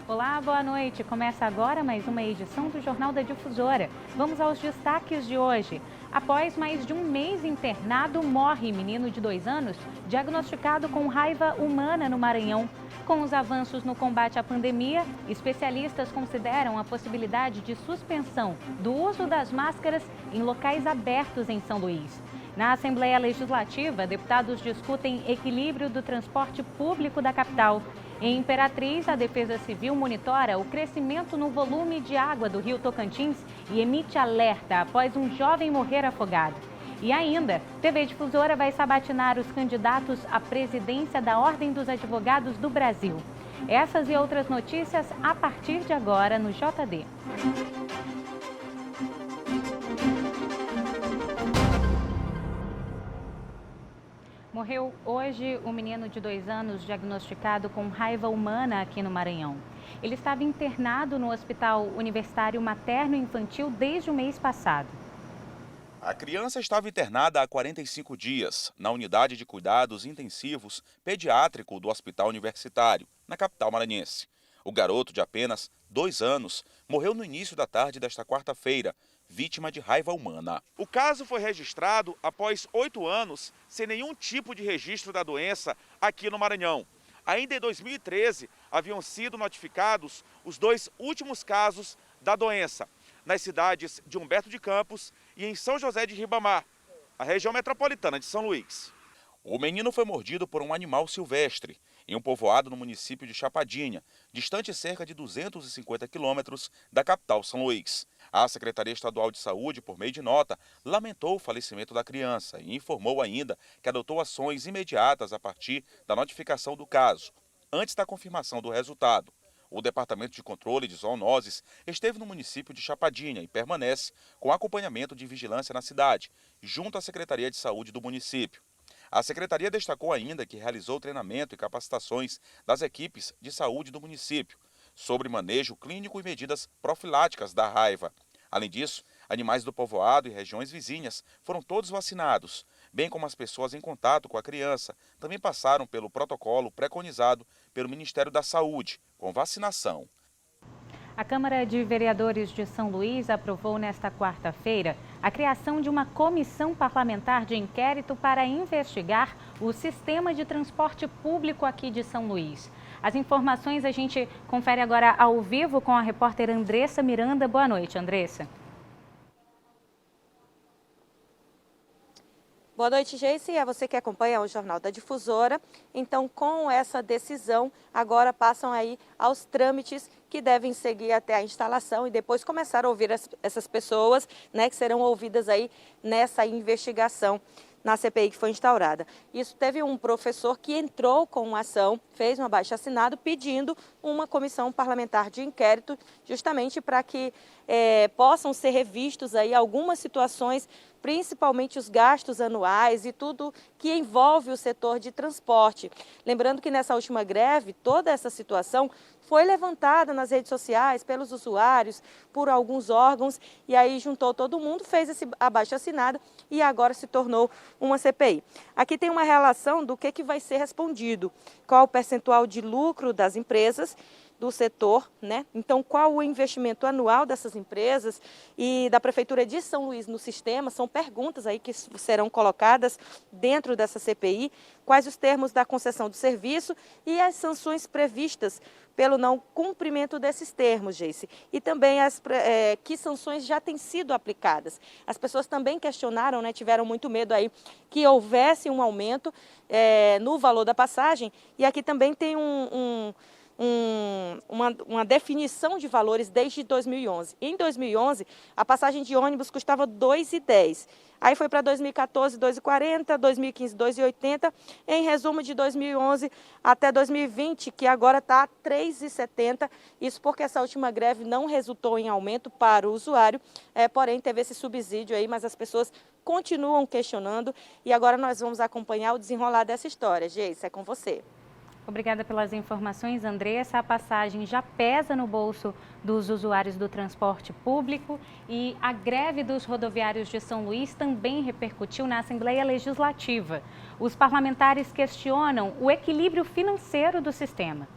Olá, boa noite. Começa agora mais uma edição do Jornal da Difusora. Vamos aos destaques de hoje. Após mais de um mês internado, morre menino de 2 anos, diagnosticado com raiva humana no Maranhão. Com os avanços no combate à pandemia, especialistas consideram a possibilidade de suspensão do uso das máscaras em locais abertos em São Luís. Na Assembleia Legislativa, deputados discutem equilíbrio do transporte público da capital. Em Imperatriz, a Defesa Civil monitora o crescimento no volume de água do Rio Tocantins e emite alerta após um jovem morrer afogado. E ainda, TV Difusora vai sabatinar os candidatos à presidência da Ordem dos Advogados do Brasil. Essas e outras notícias a partir de agora no JD. Morreu hoje um menino de 2 anos diagnosticado com raiva humana aqui no Maranhão. Ele estava internado no Hospital Universitário Materno Infantil desde o mês passado. A criança estava internada há 45 dias na unidade de cuidados intensivos pediátrico do Hospital Universitário, na capital maranhense. O garoto, de apenas 2 anos, morreu no início da tarde desta quarta-feira, vítima de raiva humana. O caso foi registrado após 8 anos sem nenhum tipo de registro da doença aqui no Maranhão. Ainda em 2013, haviam sido notificados os 2 últimos casos da doença, nas cidades de Humberto de Campos e em São José de Ribamar, a região metropolitana de São Luís. O menino foi mordido por um animal silvestre em um povoado no município de Chapadinha, distante cerca de 250 quilômetros da capital São Luís. A Secretaria Estadual de Saúde, por meio de nota, lamentou o falecimento da criança e informou ainda que adotou ações imediatas a partir da notificação do caso, antes da confirmação do resultado. O Departamento de Controle de Zoonoses esteve no município de Chapadinha e permanece com acompanhamento de vigilância na cidade, junto à Secretaria de Saúde do município. A Secretaria destacou ainda que realizou treinamento e capacitações das equipes de saúde do município sobre manejo clínico e medidas profiláticas da raiva. Além disso, animais do povoado e regiões vizinhas foram todos vacinados, bem como as pessoas em contato com a criança também passaram pelo protocolo preconizado pelo Ministério da Saúde, com vacinação. A Câmara de Vereadores de São Luís aprovou nesta quarta-feira a criação de uma comissão parlamentar de inquérito para investigar o sistema de transporte público aqui de São Luís. As informações a gente confere agora ao vivo com a repórter Andressa Miranda. Boa noite, Andressa. Boa noite, Geice. É você que acompanha o Jornal da Difusora. Então, com essa decisão, agora passam aí aos trâmites que devem seguir até a instalação e depois começar a ouvir essas pessoas, né, que serão ouvidas aí nessa investigação na CPI que foi instaurada. Isso teve um professor que entrou com uma ação, fez um abaixo-assinado pedindo uma comissão parlamentar de inquérito, justamente para que possam ser revistos aí algumas situações, principalmente os gastos anuais e tudo que envolve o setor de transporte. Lembrando que nessa última greve, toda essa situação foi levantada nas redes sociais pelos usuários, por alguns órgãos, e aí juntou todo mundo, fez esse abaixo-assinado e agora se tornou uma CPI. Aqui tem uma relação do que vai ser respondido, qual o percentual de lucro das empresas, do setor, né? Então, qual o investimento anual dessas empresas e da Prefeitura de São Luís no sistema, são perguntas aí que serão colocadas dentro dessa CPI, quais os termos da concessão do serviço e as sanções previstas pelo não cumprimento desses termos, Geice. E também que sanções já têm sido aplicadas. As pessoas também questionaram, né, tiveram muito medo aí que houvesse um aumento no valor da passagem, e aqui também tem uma definição de valores desde 2011. Em 2011, a passagem de ônibus custava R$ 2,10. Aí foi para 2014, R$ 2,40, 2015, R$ 2,80. Em resumo, de 2011 até 2020, que agora está R$ 3,70. Isso porque essa última greve não resultou em aumento para o usuário, porém teve esse subsídio aí, mas as pessoas continuam questionando. E agora nós vamos acompanhar o desenrolar dessa história. Geice, é com você. Obrigada pelas informações, Andressa. A passagem já pesa no bolso dos usuários do transporte público e a greve dos rodoviários de São Luís também repercutiu na Assembleia Legislativa. Os parlamentares questionam o equilíbrio financeiro do sistema.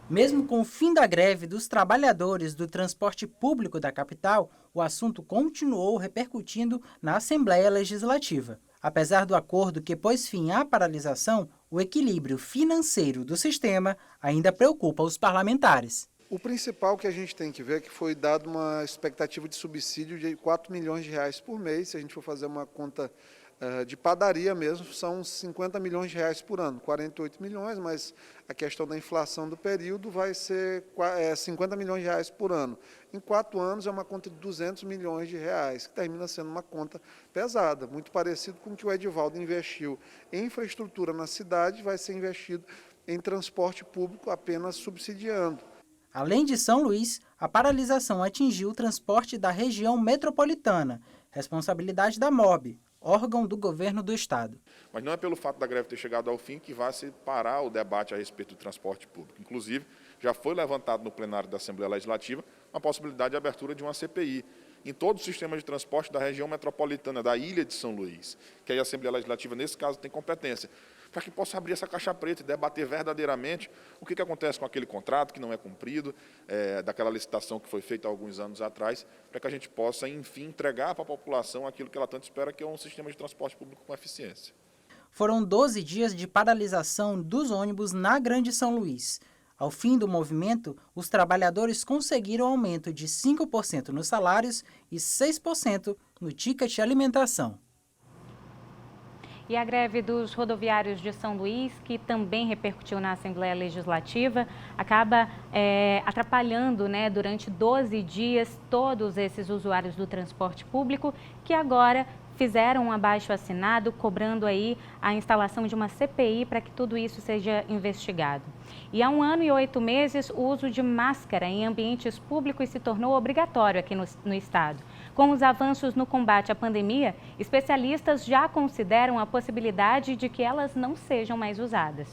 Mesmo com o fim da greve dos trabalhadores do transporte público da capital, o assunto continuou repercutindo na Assembleia Legislativa. Apesar do acordo que pôs fim à paralisação, o equilíbrio financeiro do sistema ainda preocupa os parlamentares. O principal que a gente tem que ver é que foi dado uma expectativa de subsídio de 4 milhões de reais por mês. Se a gente for fazer uma conta de padaria mesmo, são 50 milhões de reais por ano, 48 milhões, mas a questão da inflação do período vai ser 50 milhões de reais por ano. Em 4 anos é uma conta de 200 milhões de reais, que termina sendo uma conta pesada, muito parecido com o que o Edivaldo investiu em infraestrutura na cidade, vai ser investido em transporte público apenas subsidiando. Além de São Luís, a paralisação atingiu o transporte da região metropolitana, responsabilidade da MOB, órgão do governo do estado. Mas não é pelo fato da greve ter chegado ao fim que vai se parar o debate a respeito do transporte público. Inclusive, já foi levantado no plenário da Assembleia Legislativa a possibilidade de abertura de uma CPI em todo o sistema de transporte da região metropolitana, da ilha de São Luís, que aí a Assembleia Legislativa, nesse caso, tem competência, para que possa abrir essa caixa preta e debater verdadeiramente o que acontece com aquele contrato que não é cumprido, daquela licitação que foi feita há alguns anos atrás, para que a gente possa, enfim, entregar para a população aquilo que ela tanto espera, que é um sistema de transporte público com eficiência. Foram 12 dias de paralisação dos ônibus na Grande São Luís. Ao fim do movimento, os trabalhadores conseguiram aumento de 5% nos salários e 6% no ticket alimentação. E a greve dos rodoviários de São Luís, que também repercutiu na Assembleia Legislativa, acaba atrapalhando, durante 12 dias todos esses usuários do transporte público que agora fizeram um abaixo-assinado cobrando aí a instalação de uma CPI para que tudo isso seja investigado. E há 1 ano e 8 meses, o uso de máscara em ambientes públicos se tornou obrigatório aqui no estado. Com os avanços no combate à pandemia, especialistas já consideram a possibilidade de que elas não sejam mais usadas.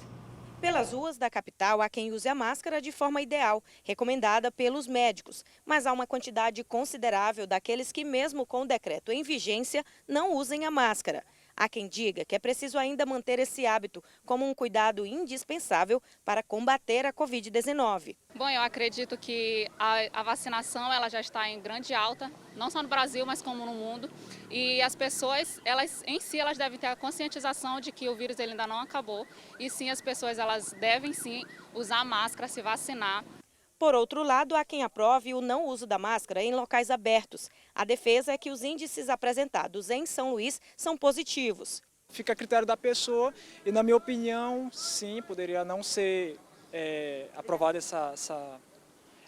Pelas ruas da capital, há quem use a máscara de forma ideal, recomendada pelos médicos. Mas há uma quantidade considerável daqueles que, mesmo com o decreto em vigência, não usem a máscara. Há quem diga que é preciso ainda manter esse hábito como um cuidado indispensável para combater a Covid-19. Bom, eu acredito que a vacinação ela já está em grande alta, não só no Brasil, mas como no mundo. E as pessoas, elas em si, elas devem ter a conscientização de que o vírus ele ainda não acabou. E sim, as pessoas elas devem sim usar máscara, se vacinar. Por outro lado, há quem aprove o não uso da máscara em locais abertos. A defesa é que os índices apresentados em São Luís são positivos. Fica a critério da pessoa e, na minha opinião, sim, poderia não ser aprovada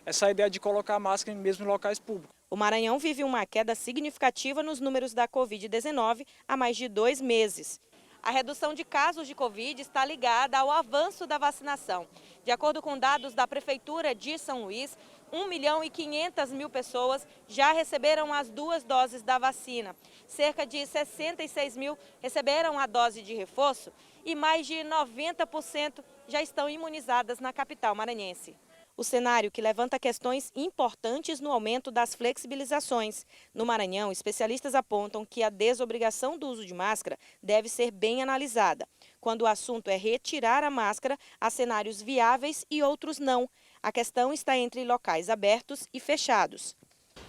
essa ideia de colocar a máscara mesmo em locais públicos. O Maranhão vive uma queda significativa nos números da Covid-19 há mais de 2 meses. A redução de casos de Covid está ligada ao avanço da vacinação. De acordo com dados da Prefeitura de São Luís, 1.500.000 pessoas já receberam as 2 doses da vacina. Cerca de 66 mil receberam a dose de reforço e mais de 90% já estão imunizadas na capital maranhense. O cenário que levanta questões importantes no aumento das flexibilizações. No Maranhão, especialistas apontam que a desobrigação do uso de máscara deve ser bem analisada. Quando o assunto é retirar a máscara, há cenários viáveis e outros não. A questão está entre locais abertos e fechados.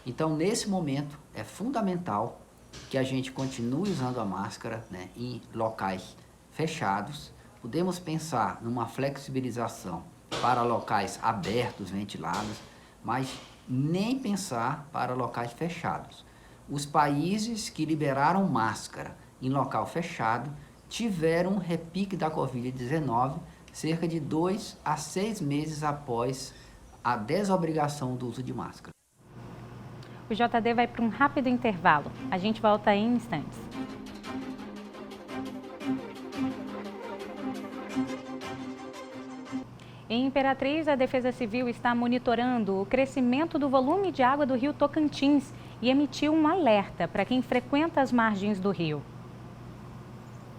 Então, nesse momento, é fundamental que a gente continue usando a máscara, em locais fechados. Podemos pensar numa flexibilização para locais abertos, ventilados, mas nem pensar para locais fechados. Os países que liberaram máscara em local fechado tiveram um repique da Covid-19 cerca de 2 a 6 meses após a desobrigação do uso de máscara. O JD vai para um rápido intervalo. A gente volta em instantes. Em Imperatriz, a Defesa Civil está monitorando o crescimento do volume de água do rio Tocantins e emitiu um alerta para quem frequenta as margens do rio.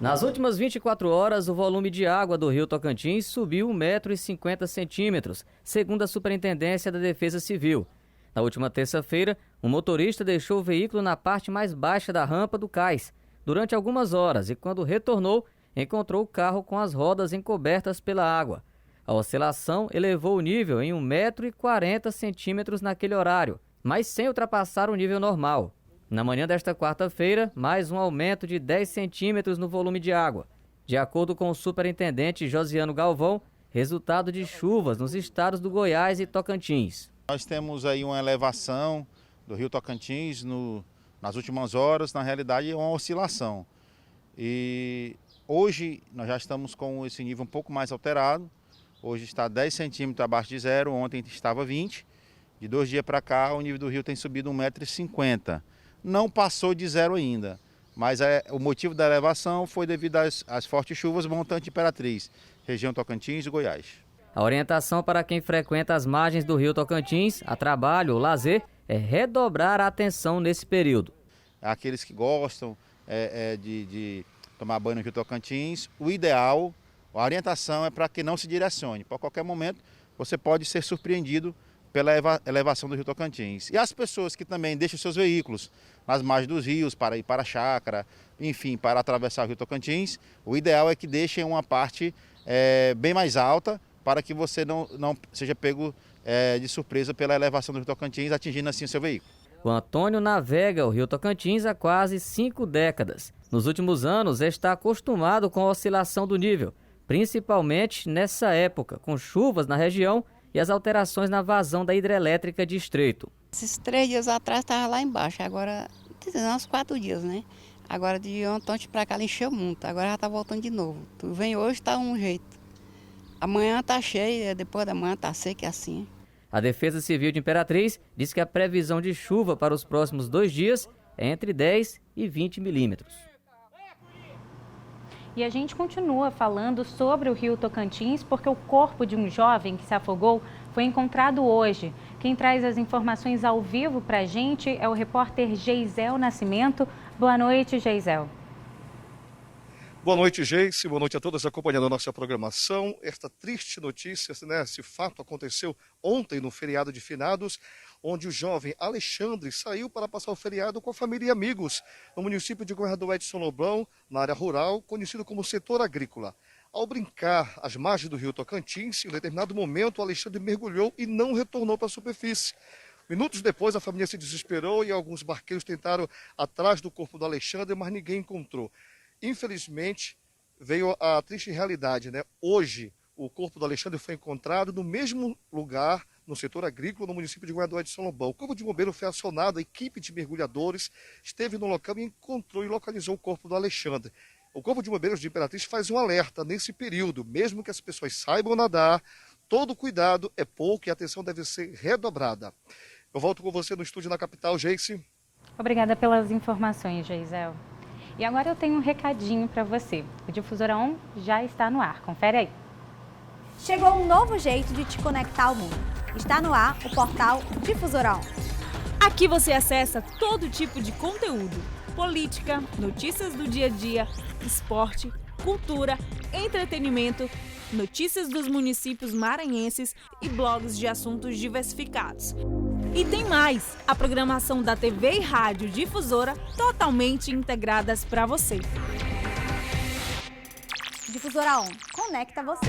Nas últimas 24 horas, o volume de água do rio Tocantins subiu 1,50 m, segundo a Superintendência da Defesa Civil. Na última terça-feira, um motorista deixou o veículo na parte mais baixa da rampa do cais durante algumas horas e, quando retornou, encontrou o carro com as rodas encobertas pela água. A oscilação elevou o nível em 1,40 m naquele horário, mas sem ultrapassar o nível normal. Na manhã desta quarta-feira, mais um aumento de 10 centímetros no volume de água. De acordo com o superintendente Josiano Galvão, resultado de chuvas nos estados do Goiás e Tocantins. Nós temos aí uma elevação do rio Tocantins nas últimas horas, na realidade é uma oscilação. E hoje nós já estamos com esse nível um pouco mais alterado. Hoje está 10 centímetros abaixo de zero, ontem estava 20. De 2 dias para cá o nível do rio tem subido 1,50 m. Não passou de zero ainda, mas o motivo da elevação foi devido às fortes chuvas montante Imperatriz, região Tocantins e Goiás. A orientação para quem frequenta as margens do rio Tocantins, a trabalho ou lazer, é redobrar a atenção nesse período. Aqueles que gostam de tomar banho no rio Tocantins, o ideal, a orientação é para que não se direcione. Por qualquer momento você pode ser surpreendido pela elevação do rio Tocantins. E as pessoas que também deixam seus veículos nas margens dos rios para ir para a chácara, enfim, para atravessar o rio Tocantins, o ideal é que deixem uma parte bem mais alta para que você não seja pego de surpresa pela elevação do rio Tocantins, atingindo assim o seu veículo. O Antônio navega o rio Tocantins há quase 5 décadas. Nos últimos anos está acostumado com a oscilação do nível, principalmente nessa época, com chuvas na região e as alterações na vazão da hidrelétrica de Estreito. Esses 3 dias atrás estava lá embaixo, agora, uns 4 dias, né? Agora de ontem para cá ela encheu muito, agora já está voltando de novo. Tu vem hoje, está um jeito. Amanhã está cheio, depois da manhã está seco, é assim. A Defesa Civil de Imperatriz diz que a previsão de chuva para os próximos 2 dias é entre 10 e 20 milímetros. E a gente continua falando sobre o rio Tocantins porque o corpo de um jovem que se afogou foi encontrado hoje. Quem traz as informações ao vivo para a gente é o repórter Geisel Nascimento. Boa noite, Geisel. Boa noite, Geice. Boa noite a todos acompanhando a nossa programação. Esta triste notícia, né? Esse fato aconteceu ontem no feriado de Finados, onde o jovem Alexandre saiu para passar o feriado com a família e amigos no município de Governador Edson Lobão, na área rural, conhecido como setor agrícola. Ao brincar às margens do rio Tocantins, em um determinado momento, o Alexandre mergulhou e não retornou para a superfície. Minutos depois, a família se desesperou e alguns barqueiros tentaram atrás do corpo do Alexandre, mas ninguém encontrou. Infelizmente, veio a triste realidade, né? Hoje, o corpo do Alexandre foi encontrado no mesmo lugar, no setor agrícola, no município de Governador Edson Lobão. O Corpo de Bombeiros foi acionado, a equipe de mergulhadores esteve no local e encontrou e localizou o corpo do Alexandre. O Corpo de Bombeiros de Imperatriz faz um alerta nesse período, mesmo que as pessoas saibam nadar, todo cuidado é pouco e a atenção deve ser redobrada. Eu volto com você no estúdio na capital, Geice. Obrigada pelas informações, Geisel. E agora eu tenho um recadinho para você. O Difusora On já está no ar. Confere aí. Chegou um novo jeito de te conectar ao mundo. Está no ar o portal Difusora On. Aqui você acessa todo tipo de conteúdo. Política, notícias do dia a dia, esporte, cultura, entretenimento, notícias dos municípios maranhenses e blogs de assuntos diversificados. E tem mais, a programação da TV e Rádio Difusora totalmente integradas para você. Difusora On, conecta você.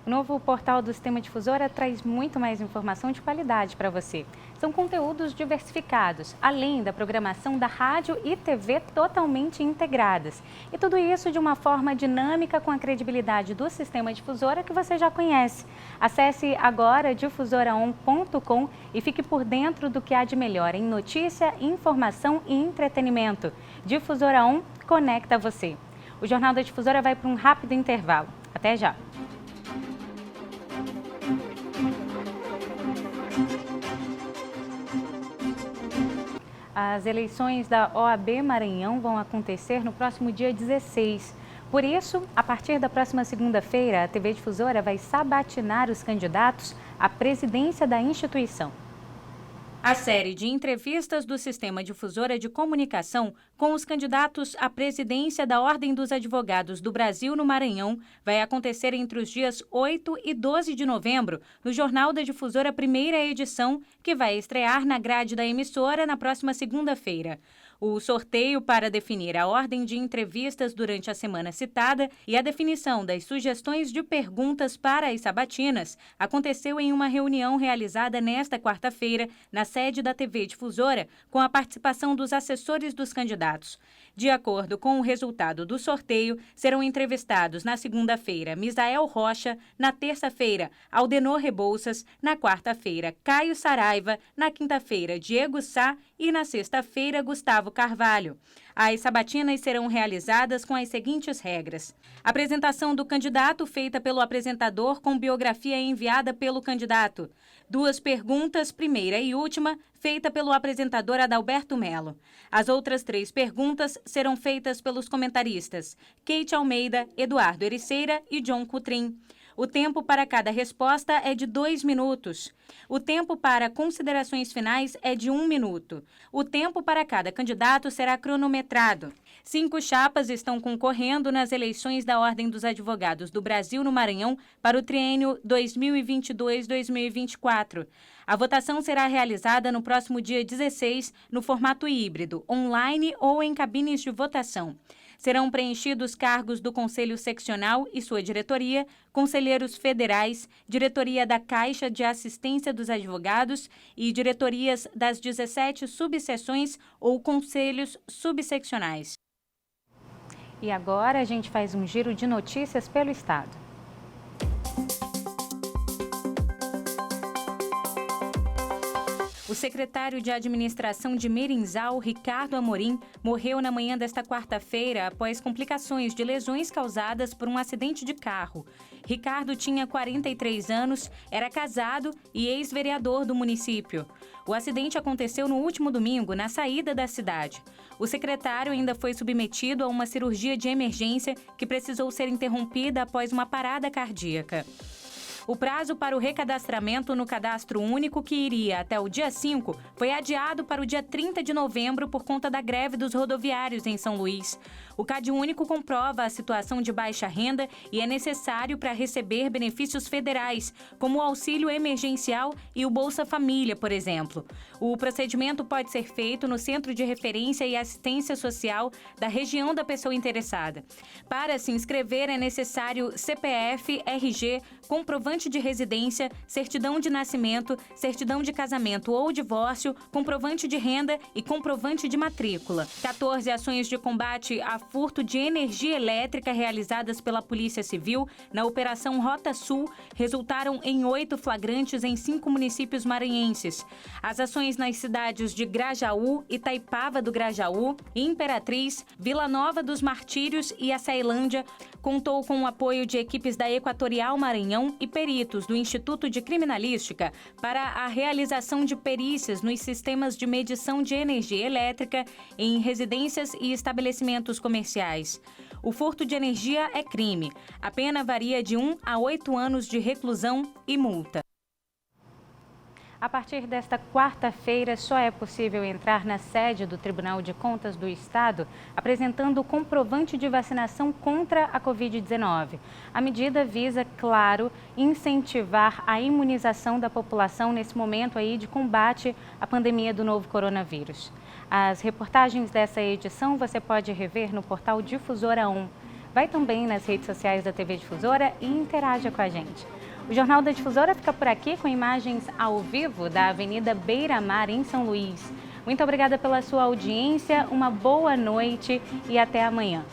O novo portal do Sistema Difusora traz muito mais informação de qualidade para você. São conteúdos diversificados, além da programação da rádio e TV totalmente integradas. E tudo isso de uma forma dinâmica com a credibilidade do Sistema Difusora que você já conhece. Acesse agora difusoraon.com e fique por dentro do que há de melhor em notícia, informação e entretenimento. Difusora On conecta você. O Jornal da Difusora vai para um rápido intervalo. Até já! As eleições da OAB Maranhão vão acontecer no próximo dia 16. Por isso, a partir da próxima segunda-feira, a TV Difusora vai sabatinar os candidatos à presidência da instituição. A série de entrevistas do Sistema Difusora de Comunicação com os candidatos à presidência da Ordem dos Advogados do Brasil no Maranhão vai acontecer entre os dias 8 e 12 de novembro, no Jornal da Difusora, primeira edição, que vai estrear na grade da emissora na próxima segunda-feira. O sorteio para definir a ordem de entrevistas durante a semana citada e a definição das sugestões de perguntas para as sabatinas aconteceu em uma reunião realizada nesta quarta-feira na sede da TV Difusora, com a participação dos assessores dos candidatos. De acordo com o resultado do sorteio, serão entrevistados na segunda-feira Misael Rocha, na terça-feira Aldenor Rebouças, na quarta-feira Caio Saraiva, na quinta-feira Diego Sá e na sexta-feira Gustavo Carvalho. As sabatinas serão realizadas com as seguintes regras: apresentação do candidato feita pelo apresentador com biografia enviada pelo candidato. 2 perguntas, primeira e última, feita pelo apresentador Adalberto Melo. As outras 3 perguntas serão feitas pelos comentaristas Kate Almeida, Eduardo Ericeira e John Coutrin. O tempo para cada resposta é de 2 minutos. O tempo para considerações finais é de 1 minuto. O tempo para cada candidato será cronometrado. 5 chapas estão concorrendo nas eleições da Ordem dos Advogados do Brasil no Maranhão para o triênio 2022-2024. A votação será realizada no próximo dia 16, no formato híbrido, online ou em cabines de votação. Serão preenchidos cargos do Conselho Seccional e sua diretoria, conselheiros federais, diretoria da Caixa de Assistência dos Advogados e diretorias das 17 subseções ou conselhos subseccionais. E agora a gente faz um giro de notícias pelo estado. O secretário de Administração de Mirinzal, Ricardo Amorim, morreu na manhã desta quarta-feira após complicações de lesões causadas por um acidente de carro. Ricardo tinha 43 anos, era casado e ex-vereador do município. O acidente aconteceu no último domingo, na saída da cidade. O secretário ainda foi submetido a uma cirurgia de emergência que precisou ser interrompida após uma parada cardíaca. O prazo para o recadastramento no Cadastro Único, que iria até o dia 5, foi adiado para o dia 30 de novembro por conta da greve dos rodoviários em São Luís. O CadÚnico comprova a situação de baixa renda e é necessário para receber benefícios federais, como o auxílio emergencial e o Bolsa Família, por exemplo. O procedimento pode ser feito no Centro de Referência e Assistência Social da região da pessoa interessada. Para se inscrever é necessário CPF, RG, comprovante de residência, certidão de nascimento, certidão de casamento ou divórcio, comprovante de renda e comprovante de matrícula. 14 ações de combate a furto de energia elétrica realizadas pela Polícia Civil na Operação Rota Sul resultaram em 8 flagrantes em 5 municípios maranhenses. As ações nas cidades de Grajaú, Itaipava do Grajaú, Imperatriz, Vila Nova dos Martírios e Açailândia contou com o apoio de equipes da Equatorial Maranhão e peritos do Instituto de Criminalística para a realização de perícias nos sistemas de medição de energia elétrica em residências e estabelecimentos comerciais. O furto de energia é crime. A pena varia de 1 a 8 anos de reclusão e multa. A partir desta quarta-feira, só é possível entrar na sede do Tribunal de Contas do Estado apresentando o comprovante de vacinação contra a Covid-19. A medida visa, claro, incentivar a imunização da população nesse momento aí de combate à pandemia do novo coronavírus. As reportagens dessa edição você pode rever no portal Difusora 1. Vai também nas redes sociais da TV Difusora e interaja com a gente. O Jornal da Difusora fica por aqui com imagens ao vivo da Avenida Beira Mar, em São Luís. Muito obrigada pela sua audiência, uma boa noite e até amanhã.